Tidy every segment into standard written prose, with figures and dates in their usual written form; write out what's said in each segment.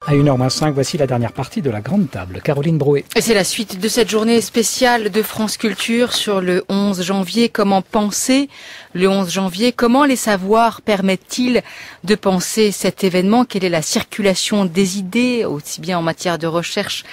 À 1h05, voici la dernière partie de la grande table. Caroline Brouet. Et c'est la suite de cette journée spéciale de France Culture sur le 11 janvier. Comment penser le 11 janvier? Comment les savoirs permettent-ils de penser cet événement? Quelle est la circulation des idées, aussi bien en matière de recherche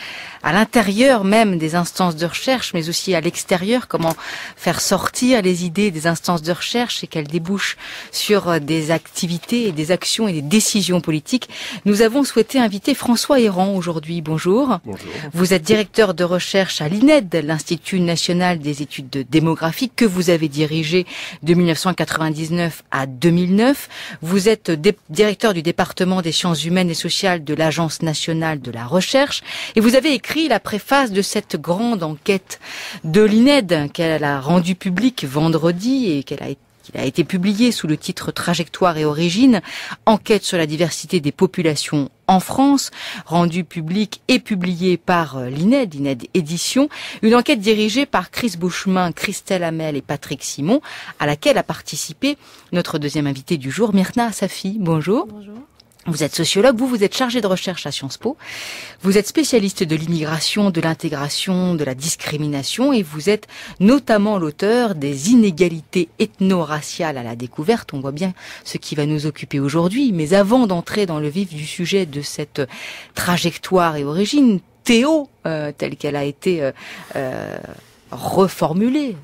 à l'intérieur même des instances de recherche, mais aussi à l'extérieur? Comment faire sortir les idées des instances de recherche et qu'elles débouchent sur des activités et des actions et des décisions politiques? Nous avons souhaité inviter François Héran aujourd'hui. Bonjour. Bonjour. Vous êtes directeur de recherche à l'INED, l'Institut national des études de démographie, que vous avez dirigé de 1999 à 2009. Vous êtes directeur du département des sciences humaines et sociales de l'Agence nationale de la recherche et vous avez écrit la préface de cette grande enquête de l'INED qu'elle a rendue publique vendredi et qu'il a été publié sous le titre Trajectoire et origine, enquête sur la diversité des populations en France, rendue publique et publiée par l'INED Édition, une enquête dirigée par Chris Bouchemin, Christelle Hamel et Patrick Simon, à laquelle a participé notre deuxième invité du jour, Myrna Safi. Bonjour. Bonjour. Vous êtes sociologue, vous êtes chargé de recherche à Sciences Po, vous êtes spécialiste de l'immigration, de l'intégration, de la discrimination et vous êtes notamment l'auteur des inégalités ethno-raciales à la découverte. On voit bien ce qui va nous occuper aujourd'hui, mais avant d'entrer dans le vif du sujet de cette trajectoire et origine, Théo, telle qu'elle a été reformulée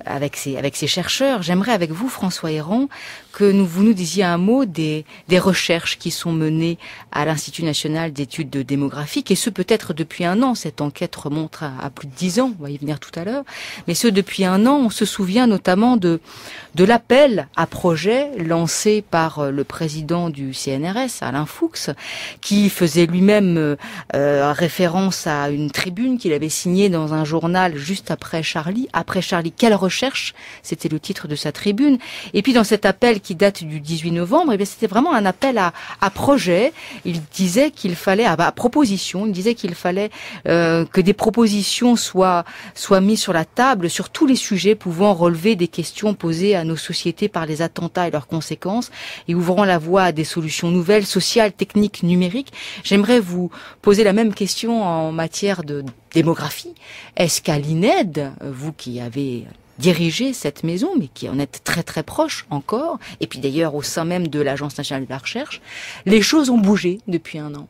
avec ces chercheurs, j'aimerais avec vous, François Héran, que vous nous disiez un mot des recherches qui sont menées à l'Institut national d'études de démographie, et ce peut-être depuis un an. Cette enquête remonte à plus de 10 ans, on va y venir tout à l'heure, mais ce depuis un an. On se souvient notamment de l'appel à projet lancé par le président du CNRS, Alain Fuchs, qui faisait lui-même référence à une tribune qu'il avait signée dans un journal juste après Charlie. Après Charlie, quelle recherche? C'était le titre de sa tribune. Et puis dans cet appel qui date du 18 novembre, eh bien c'était vraiment un appel à projet. Il disait qu'il fallait, à proposition, il disait qu'il fallait que des propositions soient mises sur la table sur tous les sujets pouvant relever des questions posées à nos sociétés par les attentats et leurs conséquences, et ouvrant la voie à des solutions nouvelles, sociales, techniques, numériques. J'aimerais vous poser la même question en matière de démographie. Est-ce qu'à l'INED, vous qui avez dirigé cette maison, mais qui en êtes très très proche encore, et puis d'ailleurs au sein même de l'Agence nationale de la recherche, les choses ont bougé depuis un an?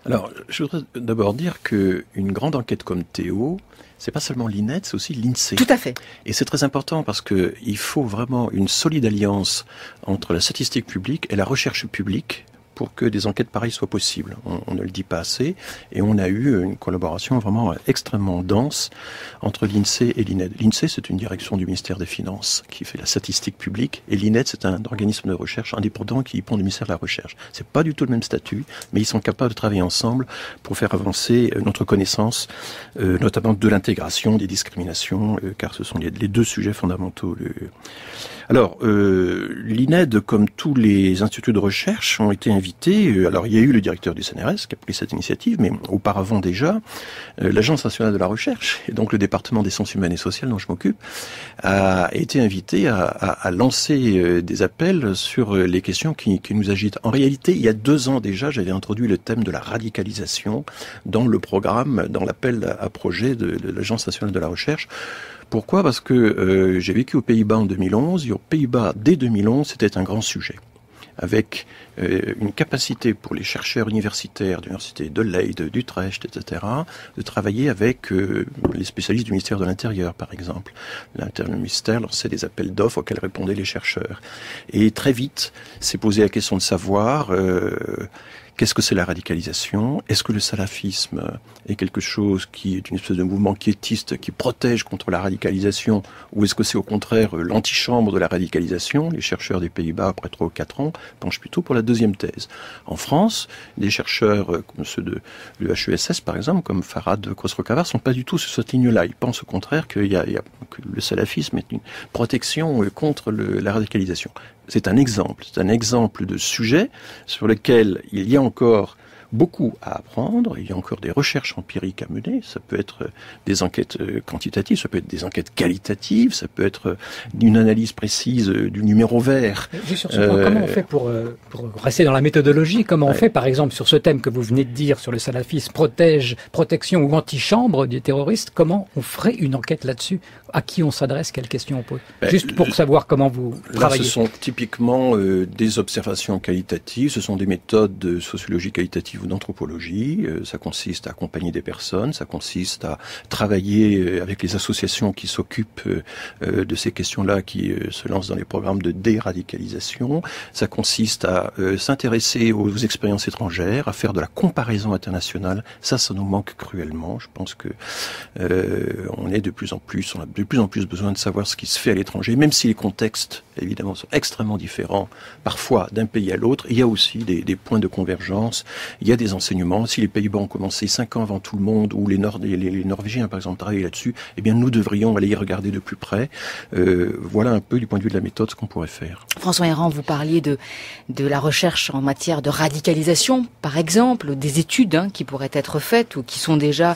Alors, je voudrais d'abord dire qu'une grande enquête comme Théo, c'est pas seulement l'INED, c'est aussi l'INSEE. Tout à fait. Et c'est très important parce que il faut vraiment une solide alliance entre la statistique publique et la recherche publique pour que des enquêtes pareilles soient possibles. On ne le dit pas assez, et on a eu une collaboration vraiment extrêmement dense entre l'INSEE et l'INED. L'INSEE, c'est une direction du ministère des Finances qui fait la statistique publique, et l'INED, c'est un organisme de recherche indépendant qui dépend du ministère de la Recherche. C'est pas du tout le même statut, mais ils sont capables de travailler ensemble pour faire avancer notre connaissance, notamment de l'intégration, des discriminations, car ce sont les deux sujets fondamentaux. Alors, l'INED, comme tous les instituts de recherche, ont été invités. Alors, il y a eu le directeur du CNRS qui a pris cette initiative, mais auparavant déjà, l'Agence nationale de la recherche, et donc le département des sciences humaines et sociales dont je m'occupe, a été invité à lancer des appels sur les questions qui nous agitent. En réalité, il y a 2 ans déjà, j'avais introduit le thème de la radicalisation dans le programme, dans l'appel à projet de l'Agence nationale de la recherche. Pourquoi? Parce que j'ai vécu aux Pays-Bas en 2011, et aux Pays-Bas, dès 2011, c'était un grand sujet, avec une capacité pour les chercheurs universitaires de l'université de Leyde, d'Utrecht, etc., de travailler avec les spécialistes du ministère de l'Intérieur, par exemple. Le ministère lançait des appels d'offres auxquels répondaient les chercheurs. Et très vite, s'est posé la question de savoir qu'est-ce que c'est la radicalisation? Est-ce que le salafisme est quelque chose qui est une espèce de mouvement quiétiste qui protège contre la radicalisation, ou est-ce que c'est au contraire l'antichambre de la radicalisation? Les chercheurs des Pays-Bas, après 3 ou 4 ans, penchent plutôt pour la deuxième thèse. En France, des chercheurs comme ceux de l'UHESS, par exemple, comme Farhad Khosrow-Khavar, sont pas du tout sur cette ligne-là. Ils pensent au contraire que le salafisme est une protection contre la radicalisation. C'est un exemple de sujet sur lequel il y a encore beaucoup à apprendre. Il y a encore des recherches empiriques à mener. Ça peut être des enquêtes quantitatives, ça peut être des enquêtes qualitatives, ça peut être une analyse précise du numéro vert. Juste sur ce point, comment on fait pour rester dans la méthodologie? Comment on fait, par exemple, sur ce thème que vous venez de dire, sur le salafisme, protection ou antichambre des terroristes, comment on ferait une enquête là-dessus? À qui on s'adresse? Quelles questions on pose? Juste pour savoir comment vous travaillez. Là, ce sont typiquement des observations qualitatives, ce sont des méthodes de sociologie qualitative ou d'anthropologie. Ça consiste à accompagner des personnes, ça consiste à travailler avec les associations qui s'occupent de ces questions-là, qui se lancent dans les programmes de déradicalisation. Ça consiste à s'intéresser aux expériences étrangères, à faire de la comparaison internationale. Ça nous manque cruellement. Je pense que on a de plus en plus besoin de savoir ce qui se fait à l'étranger, même si les contextes, évidemment, sont extrêmement différents, parfois d'un pays à l'autre. Il y a aussi des points de convergence, il y a des enseignements. Si les Pays-Bas ont commencé 5 ans avant tout le monde, ou les Norvégiens, par exemple, travaillent là-dessus, eh bien, nous devrions aller y regarder de plus près. Voilà un peu, du point de vue de la méthode, ce qu'on pourrait faire. François Héran, vous parliez de la recherche en matière de radicalisation, par exemple, des études qui pourraient être faites ou qui sont déjà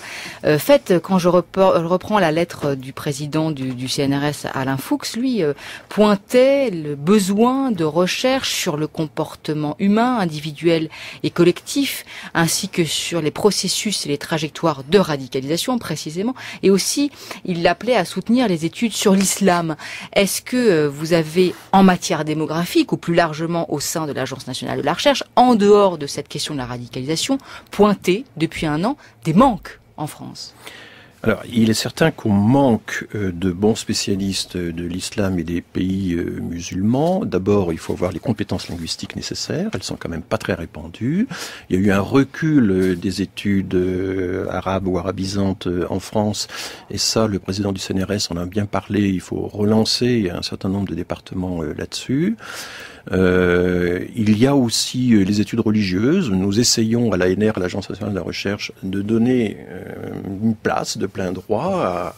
faites. Quand je reprends la lettre du président du CNRS, Alain Fuchs, lui, pointait le besoin de recherche sur le comportement humain, individuel et collectif, ainsi que sur les processus et les trajectoires de radicalisation, précisément. Et aussi, il l'appelait à soutenir les études sur l'islam. Est-ce que vous avez, en matière démographique, ou plus largement au sein de l'Agence nationale de la recherche, en dehors de cette question de la radicalisation, pointé, depuis un an, des manques en France ? Alors, il est certain qu'on manque de bons spécialistes de l'islam et des pays musulmans. D'abord, il faut avoir les compétences linguistiques nécessaires. Elles sont quand même pas très répandues. Il y a eu un recul des études arabes ou arabisantes en France. Et ça, le président du CNRS en a bien parlé. Il faut relancer un certain nombre de départements là-dessus. Il y a aussi les études religieuses. Nous essayons à l'ANR, à l'Agence nationale de la recherche, de donner une place de plein droit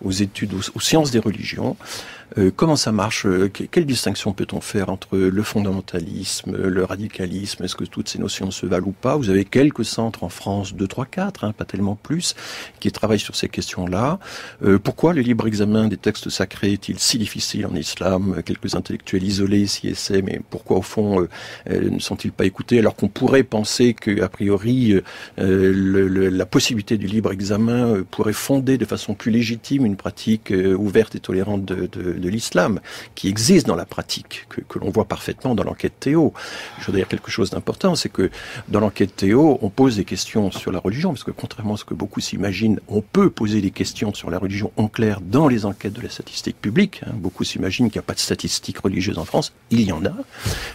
aux études, aux sciences des religions. Comment ça marche? Quelle distinction peut-on faire entre le fondamentalisme, le radicalisme? Est-ce que toutes ces notions se valent ou pas? Vous avez quelques centres en France, 2, 3, 4, pas tellement plus, qui travaillent sur ces questions-là. Pourquoi le libre examen des textes sacrés est-il si difficile en islam? Quelques intellectuels isolés s'y essaient, mais pourquoi au fond ne sont-ils pas écoutés? Alors qu'on pourrait penser qu'a priori la possibilité du libre examen pourrait fonder de façon plus légitime une pratique ouverte et tolérante de l'islam, qui existe dans la pratique, que l'on voit parfaitement dans l'enquête Théo. Je voudrais dire quelque chose d'important, c'est que dans l'enquête Théo, on pose des questions sur la religion, parce que contrairement à ce que beaucoup s'imaginent, on peut poser des questions sur la religion en clair dans les enquêtes de la statistique publique. Beaucoup s'imaginent qu'il n'y a pas de statistiques religieuses en France. Il y en a.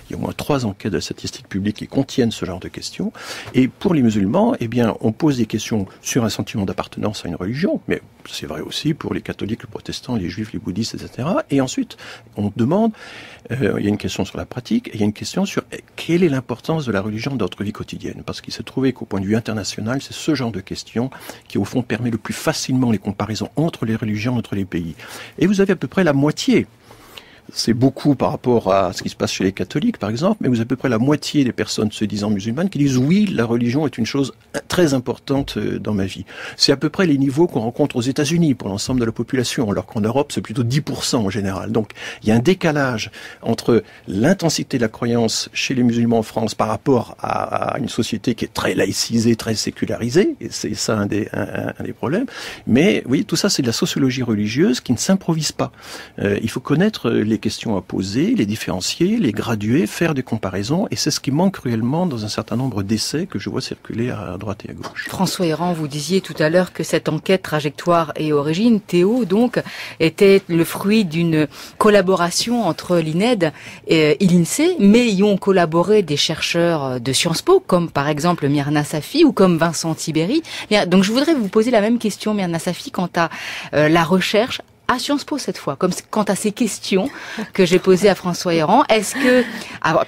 Il y a au moins 3 enquêtes de la statistique publique qui contiennent ce genre de questions. Et pour les musulmans, eh bien, on pose des questions sur un sentiment d'appartenance à une religion, mais c'est vrai aussi pour les catholiques, les protestants, les juifs, les bouddhistes, etc. Et ensuite, on demande, il y a une question sur la pratique, et il y a une question sur quelle est l'importance de la religion dans notre vie quotidienne. Parce qu'il s'est trouvé qu'au point de vue international, c'est ce genre de question qui, au fond, permet le plus facilement les comparaisons entre les religions, entre les pays. Et vous avez à peu près la moitié. C'est beaucoup par rapport à ce qui se passe chez les catholiques, par exemple, mais vous avez à peu près la moitié des personnes se disant musulmanes qui disent oui, la religion est une chose très importante dans ma vie. C'est à peu près les niveaux qu'on rencontre aux États-Unis pour l'ensemble de la population, alors qu'en Europe, c'est plutôt 10% en général. Donc, il y a un décalage entre l'intensité de la croyance chez les musulmans en France par rapport à une société qui est très laïcisée, très sécularisée, et c'est ça un des problèmes. Mais oui, tout ça, c'est de la sociologie religieuse qui ne s'improvise pas. Il faut connaître les questions à poser, les différencier, les graduer, faire des comparaisons, et c'est ce qui manque cruellement dans un certain nombre d'essais que je vois circuler à droite et à gauche. François Héran, vous disiez tout à l'heure que cette enquête Trajectoire et Origine, Théo, donc, était le fruit d'une collaboration entre l'INED et l'INSEE, mais y ont collaboré des chercheurs de Sciences Po, comme par exemple Myrna Safi ou comme Vincent Tiberi. Donc je voudrais vous poser la même question, Myrna Safi, quant à la recherche à Sciences Po cette fois, comme quant à ces questions que j'ai posées à François Héran. Est-ce que...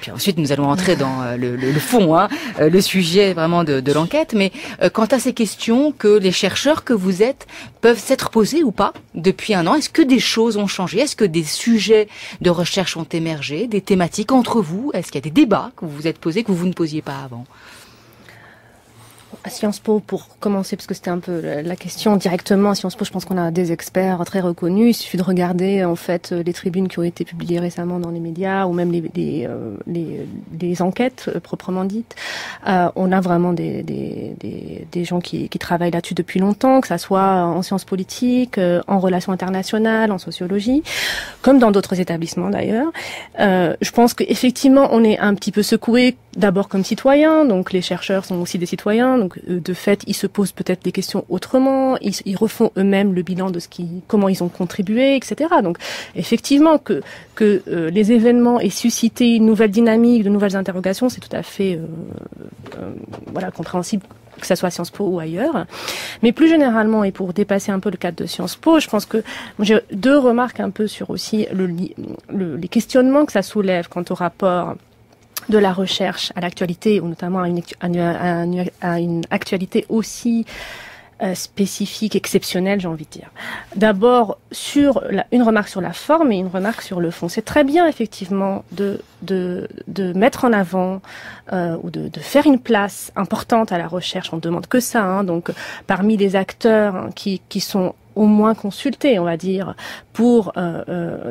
puis ensuite nous allons entrer dans le fond, le sujet vraiment de l'enquête, mais quant à ces questions que les chercheurs que vous êtes peuvent s'être posées ou pas depuis un an, est-ce que des choses ont changé? Est-ce que des sujets de recherche ont émergé, des thématiques entre vous? Est-ce qu'il y a des débats que vous vous êtes posés que vous ne posiez pas avant? à Sciences Po, pour commencer, parce que c'était un peu la question directement, à Sciences Po, je pense qu'on a des experts très reconnus. Il suffit de regarder, en fait, les tribunes qui ont été publiées récemment dans les médias, ou même les enquêtes proprement dites. On a vraiment des gens qui travaillent là-dessus depuis longtemps, que ça soit en sciences politiques, en relations internationales, en sociologie, comme dans d'autres établissements d'ailleurs. Je pense qu'effectivement, on est un petit peu secoué, d'abord comme citoyens, donc les chercheurs sont aussi des citoyens, donc de fait, ils se posent peut-être des questions autrement, ils refont eux-mêmes le bilan de comment ils ont contribué, etc. Donc effectivement, que les événements aient suscité une nouvelle dynamique, de nouvelles interrogations, c'est tout à fait compréhensible, que ça soit à Sciences Po ou ailleurs. Mais plus généralement, et pour dépasser un peu le cadre de Sciences Po, je pense que j'ai deux remarques un peu sur aussi les questionnements que ça soulève quant au rapport de la recherche à l'actualité, ou notamment à une actualité aussi spécifique, exceptionnelle, j'ai envie de dire. D'abord, une remarque sur la forme et une remarque sur le fond. C'est très bien, effectivement, de mettre en avant ou de faire une place importante à la recherche. On ne demande que ça, hein. Donc, parmi les acteurs qui sont au moins consultés, on va dire, pour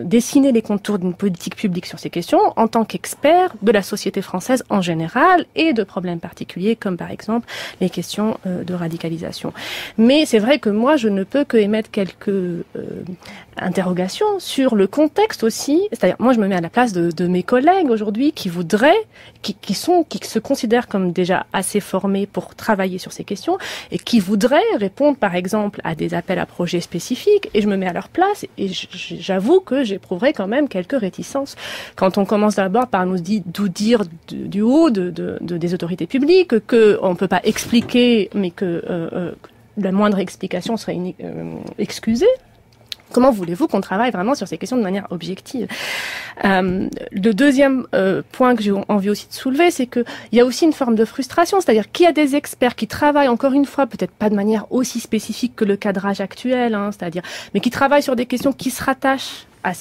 dessiner les contours d'une politique publique sur ces questions, en tant qu'expert de la société française en général et de problèmes particuliers, comme par exemple les questions de radicalisation. Mais c'est vrai que moi, je ne peux que émettre quelques interrogations sur le contexte aussi. C'est-à-dire, moi, je me mets à la place de mes collègues aujourd'hui qui voudraient, qui se considèrent comme déjà assez formés pour travailler sur ces questions et qui voudraient répondre, par exemple, à des appels à projets spécifiques, et je me mets à leur place et j'avoue que j'éprouverai quand même quelques réticences quand on commence d'abord par nous dire du haut des autorités publiques que on peut pas expliquer, mais que la moindre explication serait excusée. Comment voulez-vous qu'on travaille vraiment sur ces questions de manière objective? Le deuxième point que j'ai envie aussi de soulever, c'est que il y a aussi une forme de frustration, c'est-à-dire qu'il y a des experts qui travaillent, encore une fois, peut-être pas de manière aussi spécifique que le cadrage actuel, hein, c'est-à-dire, mais qui travaillent sur des questions qui se rattachent à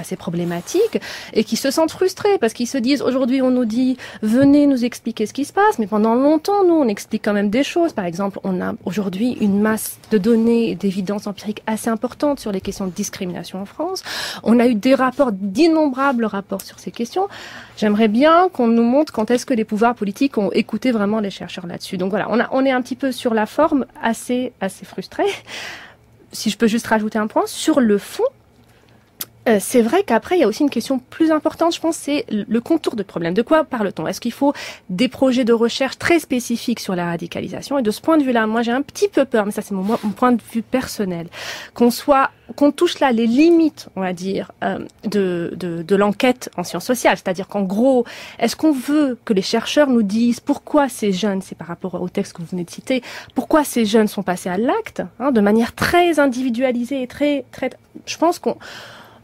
ces problématiques et qui se sentent frustrés parce qu'ils se disent aujourd'hui on nous dit venez nous expliquer ce qui se passe, mais pendant longtemps nous on explique quand même des choses. Par exemple, on a aujourd'hui une masse de données et d'évidence empirique assez importante sur les questions de discrimination en France. On a eu d'innombrables rapports sur ces questions. J'aimerais bien qu'on nous montre quand est-ce que les pouvoirs politiques ont écouté vraiment les chercheurs là-dessus. Donc voilà, on est un petit peu sur la forme assez frustrés. Si je peux juste rajouter un point, sur le fond, c'est vrai qu'après, il y a aussi une question plus importante, je pense, c'est le contour de problème. De quoi parle-t-on? Est-ce qu'il faut des projets de recherche très spécifiques sur la radicalisation? Et de ce point de vue-là, moi, j'ai un petit peu peur, mais ça, c'est mon point de vue personnel, qu'on touche là les limites, on va dire, de l'enquête en sciences sociales. C'est-à-dire qu'en gros, est-ce qu'on veut que les chercheurs nous disent pourquoi ces jeunes, c'est par rapport au texte que vous venez de citer, pourquoi ces jeunes sont passés à l'acte, hein, de manière très individualisée et très, je pense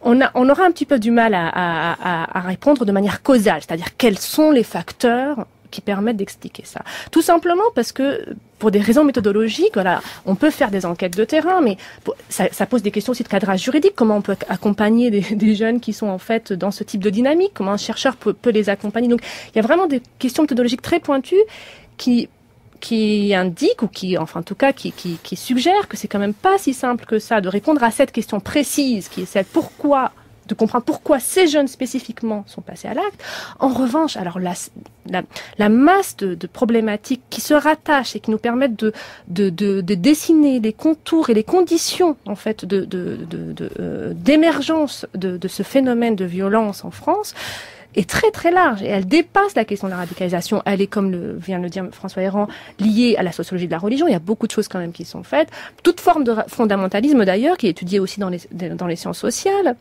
on aura un petit peu du mal à répondre de manière causale, c'est-à-dire quels sont les facteurs qui permettent d'expliquer ça. Tout simplement parce que, pour des raisons méthodologiques, voilà, on peut faire des enquêtes de terrain, mais ça pose des questions aussi de cadrage juridique. Comment on peut accompagner des jeunes qui sont en fait dans ce type de dynamique? Comment un chercheur peut les accompagner? Donc, il y a vraiment des questions méthodologiques très pointues qui indique ou qui suggère que c'est quand même pas si simple que ça de répondre à cette question précise qui est celle de comprendre pourquoi ces jeunes spécifiquement sont passés à l'acte. En revanche, alors la masse de problématiques qui se rattachent et qui nous permettent de dessiner les contours et les conditions en fait d'émergence de ce phénomène de violence en France est très très large et elle dépasse la question de la radicalisation. Elle est, comme vient de le dire François Héran, liée à la sociologie de la religion. Il y a beaucoup de choses quand même qui sont faites. Toute forme de fondamentalisme d'ailleurs, qui est étudiée aussi dans les sciences sociales.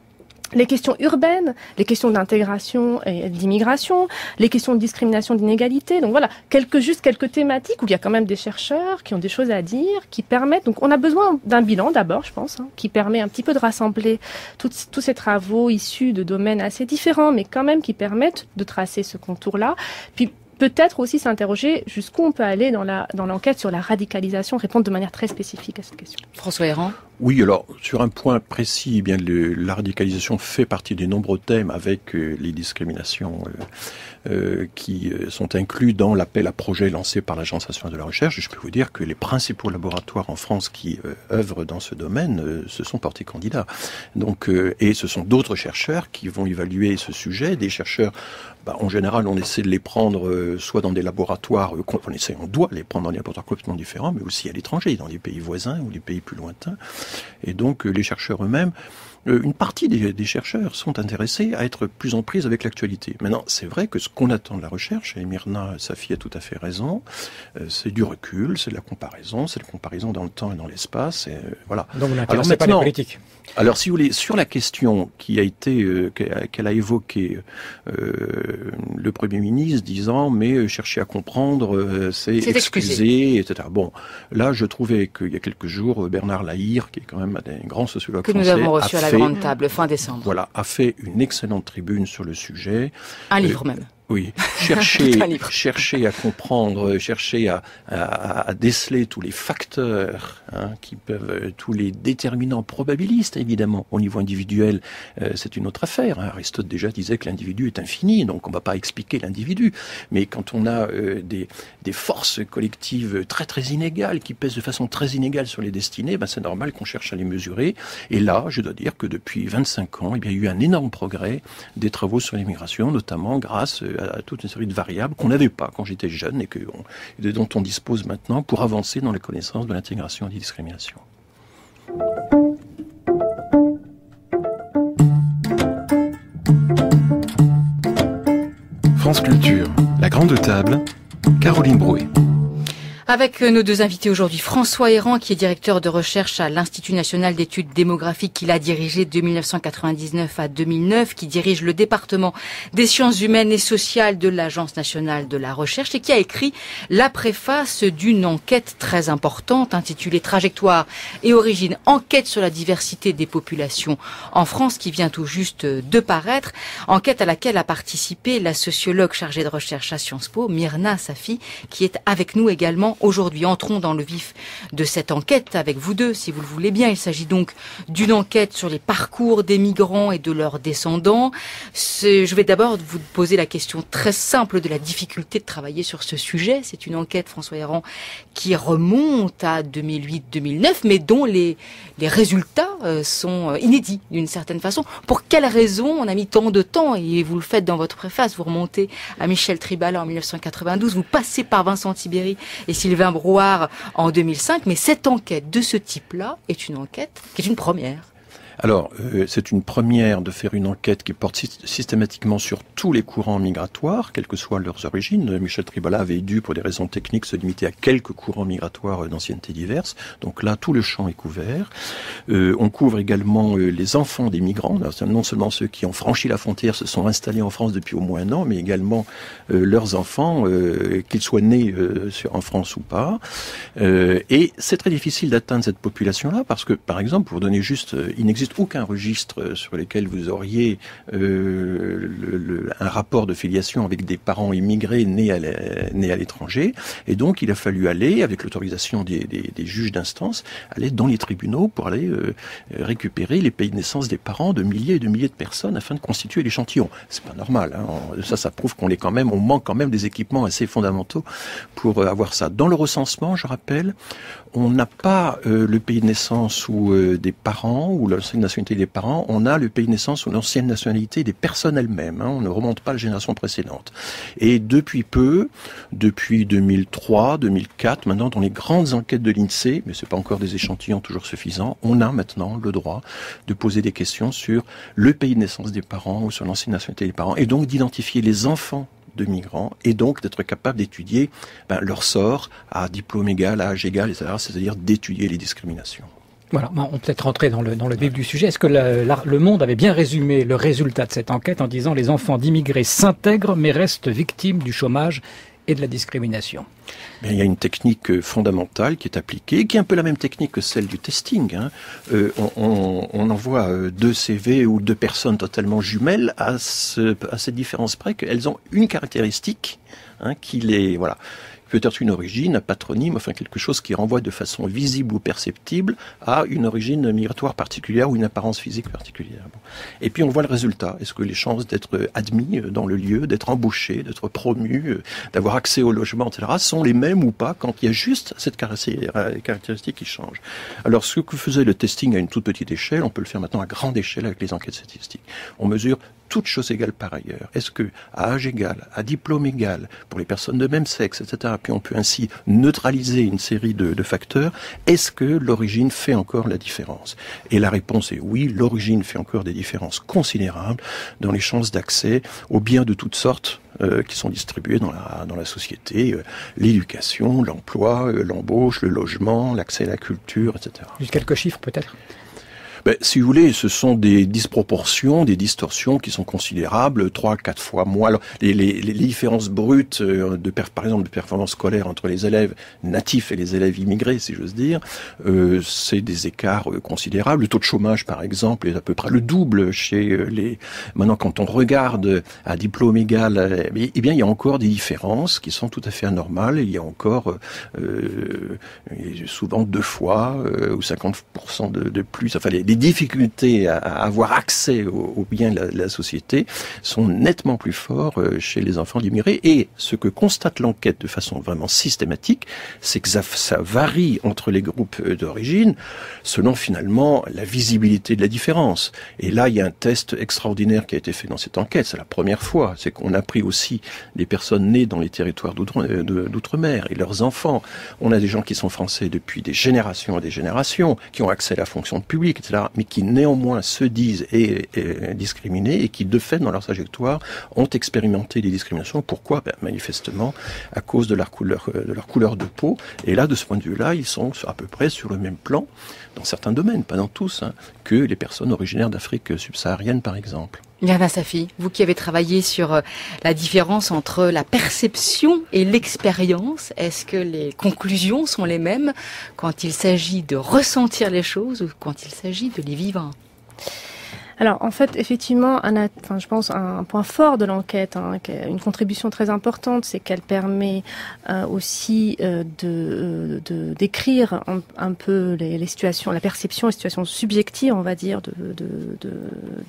Les questions urbaines, les questions d'intégration et d'immigration, les questions de discrimination, d'inégalité. Donc voilà, quelques thématiques où il y a quand même des chercheurs qui ont des choses à dire, qui permettent. Donc on a besoin d'un bilan d'abord, je pense, hein, qui permet un petit peu de rassembler tous ces travaux issus de domaines assez différents, mais quand même qui permettent de tracer ce contour-là. Puis peut-être aussi s'interroger jusqu'où on peut aller dans l'enquête sur la radicalisation, répondre de manière très spécifique à cette question. François Héran. Oui, alors sur un point précis, eh bien la radicalisation fait partie des nombreux thèmes avec les discriminations qui sont inclus dans l'appel à projet lancé par l'Agence nationale de la recherche. Et je peux vous dire que les principaux laboratoires en France qui œuvrent dans ce domaine se sont portés candidats. Donc, et ce sont d'autres chercheurs qui vont évaluer ce sujet. Des chercheurs, en général, on essaie de les prendre soit dans des laboratoires, on doit les prendre dans des laboratoires complètement différents, mais aussi à l'étranger, dans les pays voisins ou les pays plus lointains. Et donc, les chercheurs eux-mêmes, une partie des chercheurs sont intéressés à être plus en prise avec l'actualité. Maintenant, c'est vrai que ce qu'on attend de la recherche, et Myrna, sa fille, a tout à fait raison, c'est du recul, c'est de la comparaison, c'est de la comparaison dans le temps et dans l'espace, et voilà. Donc, vous n'intéressez pas les politiques. Alors, si vous voulez, sur la question qui a été, qu'elle a évoquée, le Premier ministre disant, mais chercher à comprendre, c'est excuser, etc. Bon, là, je trouvais qu'il y a quelques jours, Bernard Lahire, qui est quand même un grand sociologue que français, nous avons reçu à la grande table fin décembre. Voilà, a fait une excellente tribune sur le sujet. Un livre même. Oui, chercher à comprendre, chercher à déceler tous les facteurs qui peuvent, tous les déterminants probabilistes évidemment au niveau individuel, c'est une autre affaire. Aristote déjà disait que l'individu est infini, donc on ne va pas expliquer l'individu. Mais quand on a des forces collectives très très inégales qui pèsent de façon très inégale sur les destinées, c'est normal qu'on cherche à les mesurer. Et là, je dois dire que depuis 25 ans, il y a eu un énorme progrès des travaux sur l'immigration, notamment grâce à toute une série de variables qu'on n'avait pas quand j'étais jeune et dont on dispose maintenant pour avancer dans les connaissances de l'intégration et des discriminations. France Culture, la grande table, Caroline Brouet. Avec nos deux invités aujourd'hui, François Héran, qui est directeur de recherche à l'Institut national d'études démographiques, qu'il a dirigé de 1999 à 2009, qui dirige le département des sciences humaines et sociales de l'Agence nationale de la recherche et qui a écrit la préface d'une enquête très importante intitulée Trajectoire et origine, enquête sur la diversité des populations en France, qui vient tout juste de paraître. Enquête à laquelle a participé la sociologue chargée de recherche à Sciences Po, Myrna Safi, qui est avec nous également aujourd'hui. Entrons dans le vif de cette enquête avec vous deux, si vous le voulez bien. Il s'agit donc d'une enquête sur les parcours des migrants et de leurs descendants. Je vais d'abord vous poser la question très simple de la difficulté de travailler sur ce sujet. C'est une enquête, François Héran, qui remonte à 2008-2009, mais dont les résultats sont inédits d'une certaine façon. Pour quelles raisons on a mis tant de temps? Et vous le faites dans votre préface, vous remontez à Michel Tribala en 1992, vous passez par Vincent Tibéri et Sylvain Brouard en 2005, mais cette enquête de ce type-là est une enquête qui est une première. Alors, c'est une première de faire une enquête qui porte systématiquement sur tous les courants migratoires, quelles que soient leurs origines. Michel Tribala avait dû, pour des raisons techniques, se limiter à quelques courants migratoires d'ancienneté diverses. Donc là, tout le champ est couvert. On couvre également les enfants des migrants, non seulement ceux qui ont franchi la frontière, se sont installés en France depuis au moins un an, mais également leurs enfants, qu'ils soient nés en France ou pas. Et c'est très difficile d'atteindre cette population-là, parce que, par exemple, pour vous donner juste, il n'existe aucun registre sur lequel vous auriez un rapport de filiation avec des parents immigrés nés à l'étranger. Et donc, il a fallu aller, avec l'autorisation des juges d'instance, aller dans les tribunaux pour aller récupérer les pays de naissance des parents de milliers et de milliers de personnes afin de constituer l'échantillon. C'est pas normal. Ça prouve on manque quand même des équipements assez fondamentaux pour avoir ça. Dans le recensement, je rappelle, on n'a pas le pays de naissance ou des parents ou l'ancienne nationalité des parents, on a le pays de naissance ou l'ancienne nationalité des personnes elles-mêmes. On ne remonte pas à la génération précédente. Et depuis peu, depuis 2003, 2004, maintenant dans les grandes enquêtes de l'INSEE, mais c'est pas encore des échantillons toujours suffisants, on a maintenant le droit de poser des questions sur le pays de naissance des parents ou sur l'ancienne nationalité des parents, et donc d'identifier les enfants de migrants, et donc d'être capable d'étudier leur sort à diplôme égal, à âge égal, etc., c'est-à-dire d'étudier les discriminations. Voilà, on peut peut-être rentrer dans le vif du sujet. Est-ce que le Monde avait bien résumé le résultat de cette enquête en disant les enfants d'immigrés s'intègrent mais restent victimes du chômage et de la discrimination? Il y a une technique fondamentale qui est appliquée, qui est un peu la même technique que celle du testing. On envoie 2 CV ou 2 personnes totalement jumelles à cette différence près qu'elles ont une caractéristique qui peut être une origine, un patronyme, enfin quelque chose qui renvoie de façon visible ou perceptible à une origine migratoire particulière ou une apparence physique particulière. Bon. Et puis on voit le résultat. Est-ce que les chances d'être admis dans le lieu, d'être embauché, d'être promu, d'avoir accès au logement, etc., sont les mêmes ou pas quand il y a juste cette caractéristique qui change. Alors ce que faisait le testing à une toute petite échelle, on peut le faire maintenant à grande échelle avec les enquêtes statistiques. On mesure toutes choses égales par ailleurs. Est-ce que, à âge égal, à diplôme égal, pour les personnes de même sexe, etc., puis on peut ainsi neutraliser une série de facteurs, est-ce que l'origine fait encore la différence? Et la réponse est oui, l'origine fait encore des différences considérables dans les chances d'accès aux biens de toutes sortes qui sont distribués dans la société, l'éducation, l'emploi, l'embauche, le logement, l'accès à la culture, etc. Juste quelques chiffres peut-être? Si vous voulez, ce sont des disproportions, des distorsions qui sont considérables, 3-4 fois moins. Alors, les différences brutes par exemple, de performance scolaire entre les élèves natifs et les élèves immigrés, si j'ose dire, c'est des écarts considérables. Le taux de chômage, par exemple, est à peu près le double chez les... Maintenant, quand on regarde à diplôme égal, eh bien, il y a encore des différences qui sont tout à fait anormales. Il y a encore souvent 2 fois ou 50% de plus. Enfin, les difficultés à avoir accès aux biens de la société sont nettement plus forts chez les enfants d'immigrés. Et ce que constate l'enquête de façon vraiment systématique, c'est que ça varie entre les groupes d'origine selon finalement la visibilité de la différence. Et là, il y a un test extraordinaire qui a été fait dans cette enquête. C'est la première fois. C'est qu'on a pris aussi des personnes nées dans les territoires d'outre-mer et leurs enfants. On a des gens qui sont français depuis des générations et des générations, qui ont accès à la fonction publique, etc., mais qui néanmoins se disent discriminés et qui, de fait, dans leur trajectoire, ont expérimenté des discriminations. Pourquoi? Manifestement, à cause de leur couleur de peau. Et là, de ce point de vue-là, ils sont à peu près sur le même plan, dans certains domaines, pas dans tous, que les personnes originaires d'Afrique subsaharienne, par exemple. Mirna Safi, vous qui avez travaillé sur la différence entre la perception et l'expérience, est-ce que les conclusions sont les mêmes quand il s'agit de ressentir les choses ou quand il s'agit de les vivre? Alors, en fait, effectivement, je pense un point fort de l'enquête, une contribution très importante, c'est qu'elle permet aussi de décrire un peu les situations, la perception, les situations subjectives, on va dire,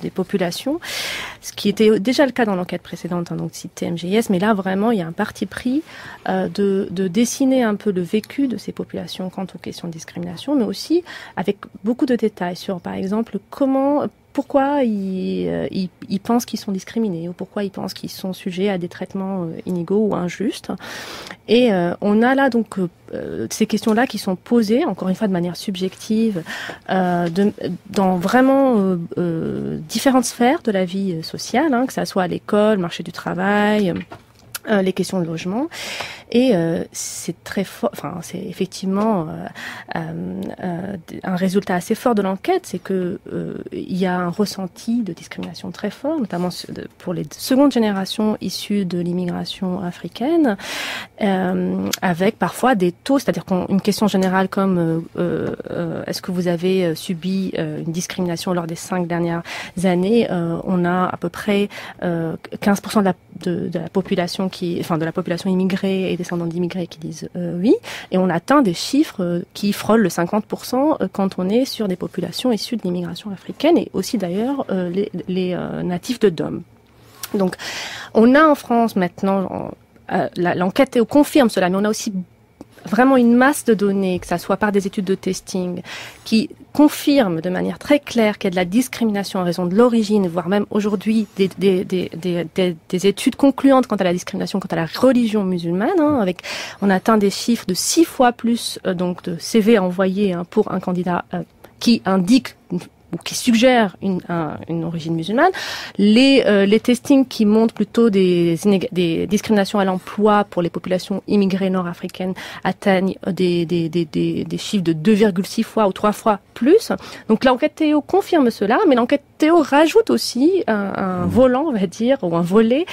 des populations, ce qui était déjà le cas dans l'enquête précédente, donc cité MGIS, mais là vraiment il y a un parti pris de dessiner un peu le vécu de ces populations quant aux questions de discrimination, mais aussi avec beaucoup de détails sur, par exemple, pourquoi ils pensent qu'ils sont discriminés ou pourquoi ils pensent qu'ils sont sujets à des traitements inégaux ou injustes. Et on a là donc ces questions-là qui sont posées, encore une fois de manière subjective, dans vraiment différentes sphères de la vie sociale, que ça soit à l'école, le marché du travail, les questions de logement. Et c'est très fort, c'est effectivement un résultat assez fort de l'enquête, c'est que il y a un ressenti de discrimination très fort, notamment pour les secondes générations issues de l'immigration africaine, avec parfois des taux, c'est-à-dire une question générale comme est-ce que vous avez subi une discrimination lors des 5 dernières années, on a à peu près 15% de la population de la population immigrée et descendants d'immigrés qui disent oui, et on atteint des chiffres qui frôlent le 50% quand on est sur des populations issues de l'immigration africaine et aussi d'ailleurs les natifs de DOM. Donc on a en France maintenant, l'enquête confirme cela, mais on a aussi vraiment une masse de données, que ça soit par des études de testing, qui confirment de manière très claire qu'il y a de la discrimination en raison de l'origine, voire même aujourd'hui des études concluantes quant à la discrimination, quant à la religion musulmane, on atteint des chiffres de 6 fois plus donc de CV envoyés pour un candidat qui indique ou qui suggère une origine musulmane. Les testings qui montrent plutôt des discriminations à l'emploi pour les populations immigrées nord-africaines atteignent des chiffres de 2,6 fois ou 3 fois plus. Donc l'enquête Théo confirme cela, mais l'enquête Théo rajoute aussi un volant, on va dire, ou un volet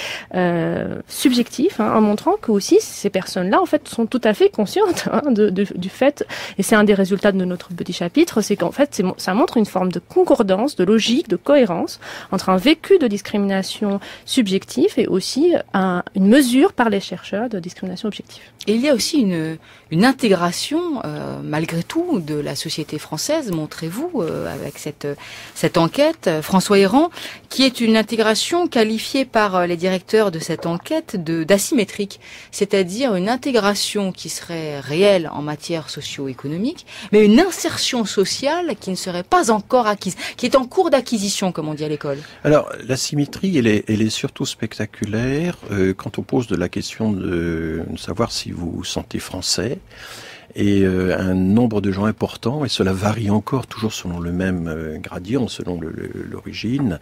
subjectif, en montrant que aussi ces personnes-là, en fait, sont tout à fait conscientes du fait, et c'est un des résultats de notre petit chapitre, c'est qu'en fait, ça montre une forme de concordance, de logique, de cohérence entre un vécu de discrimination subjectif et aussi une mesure par les chercheurs de discrimination objective. Et il y a aussi une intégration, malgré tout, de la société française, montrez-vous, avec cette enquête, François Héran, qui est une intégration qualifiée par les directeurs de cette enquête d'asymétrique, c'est-à-dire une intégration qui serait réelle en matière socio-économique, mais une insertion sociale qui ne serait pas encore acquise, qui est en cours d'acquisition, comme on dit à l'école. Alors, l'asymétrie, elle est surtout spectaculaire quand on pose de la question de savoir si vous vous sentez français. Et un nombre de gens importants, et cela varie encore toujours selon le même gradient, selon l'origine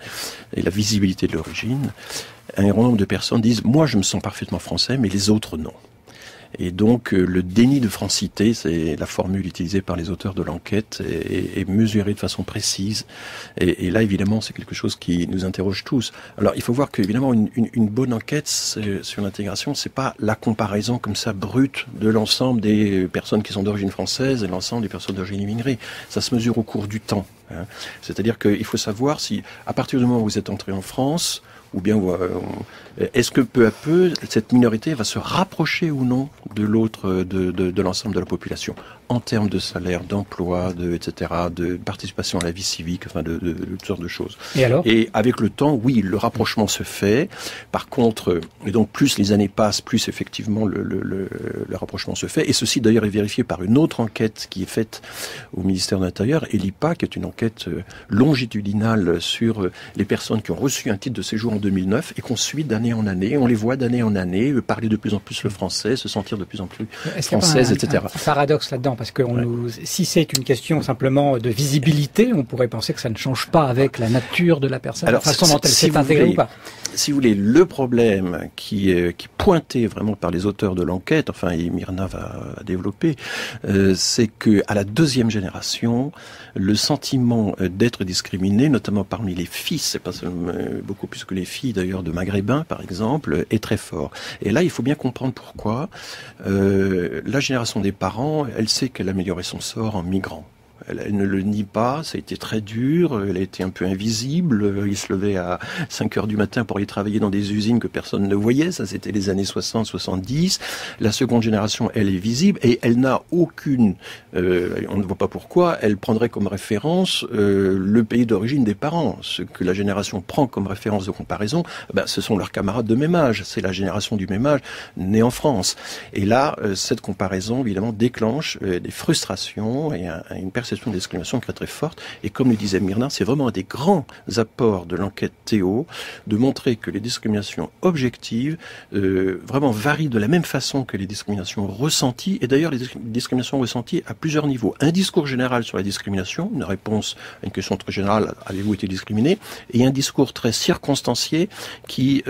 et la visibilité de l'origine, un grand nombre de personnes disent « moi je me sens parfaitement français, mais les autres non ». Et donc le déni de francité, c'est la formule utilisée par les auteurs de l'enquête, est mesurée de façon précise. Et là, évidemment, c'est quelque chose qui nous interroge tous. Alors, il faut voir qu'évidemment, une bonne enquête sur l'intégration, c'est pas la comparaison comme ça brute de l'ensemble des personnes qui sont d'origine française et l'ensemble des personnes d'origine immigrée. Ça se mesure au cours du temps. Hein. C'est-à-dire qu'il faut savoir si, à partir du moment où vous êtes entré en France, ou bien est-ce que peu à peu cette minorité va se rapprocher ou non de l'autre, de l'ensemble de la population, en termes de salaire, d'emploi, etc., de participation à la vie civique, enfin de toutes sortes de choses. Et alors ? Et avec le temps, oui, le rapprochement se fait. Par contre, et donc plus les années passent, plus effectivement le rapprochement se fait. Et ceci d'ailleurs est vérifié par une autre enquête qui est faite au ministère de l'Intérieur, ELIPA, qui est une enquête longitudinale sur les personnes qui ont reçu un titre de séjour en 2009 et qu'on suit d'année en année, on les voit d'année en année parler de plus en plus le français, se sentir de plus en plus française, etc. Un paradoxe là-dedans, parce que si c'est une question simplement de visibilité, on pourrait penser que ça ne change pas avec la nature de la personne, la façon dont elle s'est intégrée ou pas. Si vous voulez, le problème qui est pointé vraiment par les auteurs de l'enquête, enfin, et Myrna va développer, c'est que à la deuxième génération, le sentiment d'être discriminé, notamment parmi les fils, c'est pas seulement beaucoup plus que les filles d'ailleurs de maghrébins par exemple, est très fort. Et là, il faut bien comprendre pourquoi. La génération des parents, elle sait qu'elle a amélioré son sort en migrant. Elle ne le nie pas, ça a été très dur, elle a été un peu invisible, il se levait à 5 heures du matin pour aller travailler dans des usines que personne ne voyait, ça c'était les années 60-70. La seconde génération, elle est visible et elle n'a aucune, on ne voit pas pourquoi, elle prendrait comme référence le pays d'origine des parents. Ce que la génération prend comme référence de comparaison, ce sont leurs camarades de même âge, c'est la génération du même âge née en France. Et là, cette comparaison évidemment déclenche des frustrations et une perception de discrimination qui est très forte. Et comme le disait Myrna, c'est vraiment un des grands apports de l'enquête Théo de montrer que les discriminations objectives vraiment varient de la même façon que les discriminations ressenties. Et d'ailleurs, les discriminations ressenties à plusieurs niveaux. Un discours général sur la discrimination, une réponse à une question très générale, avez-vous été discriminé? Et un discours très circonstancié qui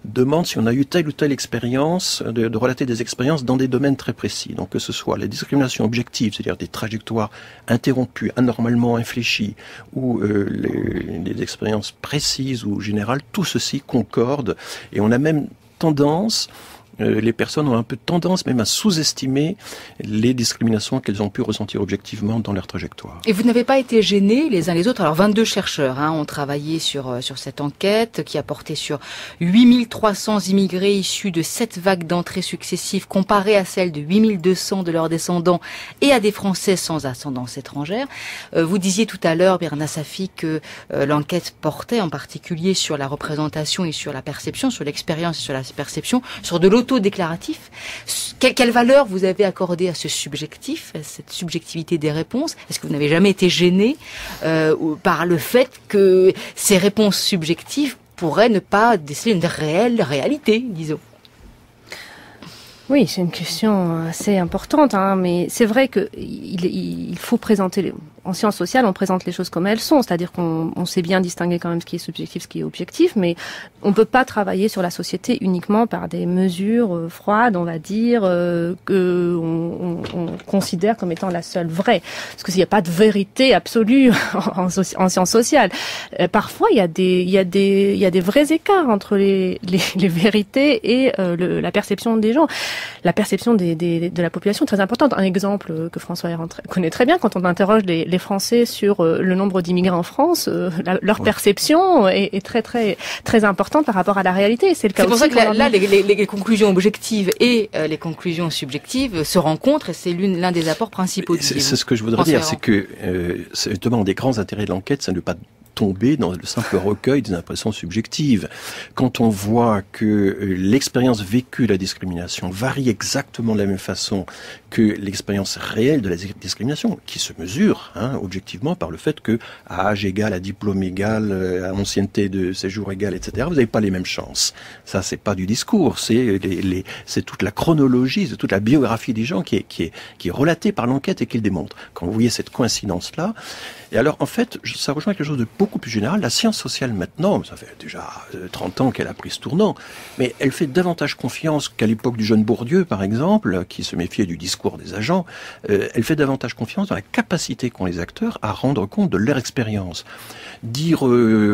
demande si on a eu telle ou telle expérience, de relater des expériences dans des domaines très précis. Donc que ce soit la discrimination objective, c'est-à-dire des trajectoires interrompues, anormalement infléchies, ou les expériences précises ou générales, tout ceci concorde. Et on a même tendance, les personnes ont un peu tendance même à sous-estimer les discriminations qu'elles ont pu ressentir objectivement dans leur trajectoire. Et vous n'avez pas été gênés les uns les autres. Alors 22 chercheurs ont travaillé sur cette enquête qui a porté sur 8300 immigrés issus de 7 vagues d'entrées successives comparées à celles de 8200 de leurs descendants et à des Français sans ascendance étrangère. Vous disiez tout à l'heure, Myrna Safi, que l'enquête portait en particulier sur la représentation et sur la perception, sur l'expérience et sur la perception, sur de auto-déclaratif. Quelle valeur vous avez accordée à ce subjectif, à cette subjectivité des réponses? Est-ce que vous n'avez jamais été gêné par le fait que ces réponses subjectives pourraient ne pas déceler une réelle réalité, disons? Oui, c'est une question assez importante, mais c'est vrai que il faut présenter en sciences sociales, on présente les choses comme elles sont, c'est-à-dire qu'on sait bien distinguer quand même ce qui est subjectif, ce qui est objectif, mais on ne peut pas travailler sur la société uniquement par des mesures froides, on va dire, que on considère comme étant la seule vraie, parce qu'il n'y a pas de vérité absolue en sciences sociales. Parfois, il y a des vrais écarts entre les vérités et la perception des gens. la perception de la population très importante. Un exemple que François Héran connaît très bien, quand on interroge les Français sur le nombre d'immigrés en France, leur perception est très très très importante par rapport à la réalité. C'est le cas. C'est pour ça que là, les conclusions objectives et les conclusions subjectives se rencontrent, et c'est l'un des apports principaux. C'est ce que je voudrais dire, c'est que c'est justement un des grands intérêts de l'enquête, c'est de ne pas tomber dans le simple recueil des impressions subjectives. Quand on voit que l'expérience vécue de la discrimination varie exactement de la même façon que l'expérience réelle de la discrimination, qui se mesure objectivement par le fait que à âge égal, à diplôme égal, à ancienneté de séjour égal, etc., vous n'avez pas les mêmes chances. Ça, c'est pas du discours, c'est toute la chronologie, c'est toute la biographie des gens qui est relatée par l'enquête et qui le démontre. Quand vous voyez cette coïncidence-là, et alors, en fait, ça rejoint quelque chose de beaucoup plus général. La science sociale, maintenant, ça fait déjà 30 ans qu'elle a pris ce tournant, mais elle fait davantage confiance qu'à l'époque du jeune Bourdieu, par exemple, qui se méfiait du discours des agents. Elle fait davantage confiance dans la capacité qu'ont les acteurs à rendre compte de leur expérience. Dire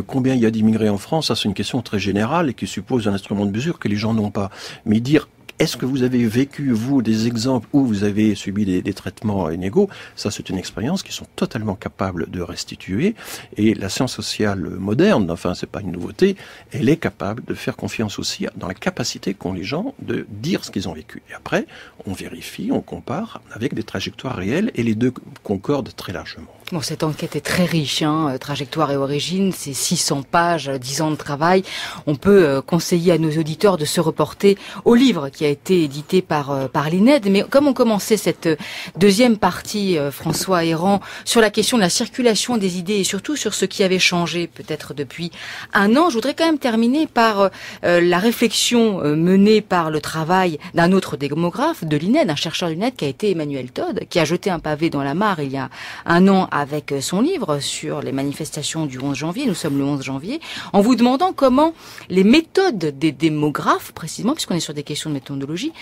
combien il y a d'immigrés en France, ça c'est une question très générale et qui suppose un instrument de mesure que les gens n'ont pas. Mais dire est-ce que vous avez vécu, vous, des exemples où vous avez subi des traitements inégaux? Ça, c'est une expérience qu'ils sont totalement capables de restituer. Et la science sociale moderne, enfin, c'est pas une nouveauté, elle est capable de faire confiance aussi dans la capacité qu'ont les gens de dire ce qu'ils ont vécu. Et après, on vérifie, on compare avec des trajectoires réelles et les deux concordent très largement. Bon, cette enquête est très riche, trajectoire et origine, c'est 600 pages, 10 ans de travail. On peut conseiller à nos auditeurs de se reporter au livre qui a été édité par l'INED. Mais comme on commençait cette deuxième partie, François Héran, sur la question de la circulation des idées et surtout sur ce qui avait changé peut-être depuis un an, je voudrais quand même terminer par la réflexion menée par le travail d'un autre démographe de l'INED, un chercheur de l'INED qui a été Emmanuel Todd, qui a jeté un pavé dans la mare il y a un an avec son livre sur les manifestations du 11 janvier, nous sommes le 11 janvier, en vous demandant comment les méthodes des démographes, précisément, puisqu'on est sur des questions de méthodologie,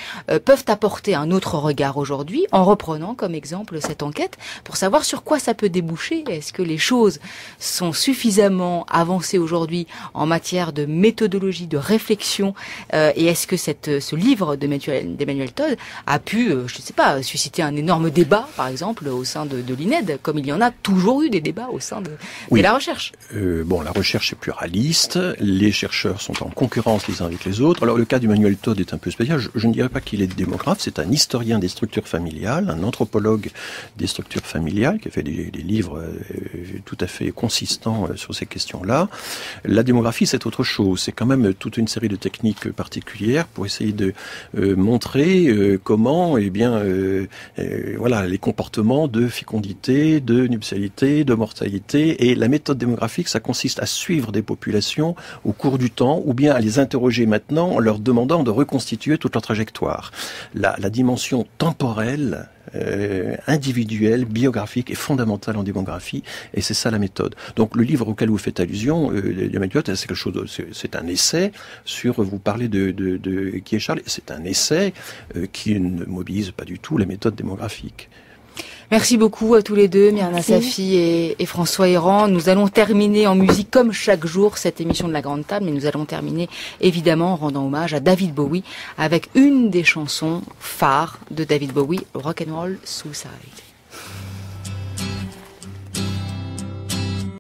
peuvent apporter un autre regard aujourd'hui, en reprenant comme exemple cette enquête, pour savoir sur quoi ça peut déboucher. Est-ce que les choses sont suffisamment avancées aujourd'hui en matière de méthodologie, de réflexion, et est-ce que ce livre d'Emmanuel Todd a pu, je ne sais pas, susciter un énorme débat, par exemple, au sein de l'INED, comme il y en a toujours eu des débats au sein de la recherche. La recherche est pluraliste, les chercheurs sont en concurrence les uns avec les autres. Alors le cas d'Emmanuel Todd est un peu spécial, je ne dirais pas qu'il est démographe, c'est un historien des structures familiales, un anthropologue des structures familiales qui a fait des livres tout à fait consistants sur ces questions-là. La démographie, c'est autre chose, c'est quand même toute une série de techniques particulières pour essayer de montrer comment les comportements de fécondité, de nuptialité, de mortalité, et la méthode démographique, ça consiste à suivre des populations au cours du temps, ou bien à les interroger maintenant en leur demandant de reconstituer toute leur trajectoire. La dimension temporelle, individuelle, biographique est fondamentale en démographie, et c'est ça la méthode. Donc le livre auquel vous faites allusion, c'est quelque chose, c'est un essai sur, vous parlez de qui est Charles, c'est un essai qui ne mobilise pas du tout la méthode démographique. Merci beaucoup à tous les deux, Myrna Safi et François Héran. Nous allons terminer en musique comme chaque jour cette émission de la Grande Table, mais nous allons terminer évidemment en rendant hommage à David Bowie avec une des chansons phares de David Bowie, Rock and Roll Suicide.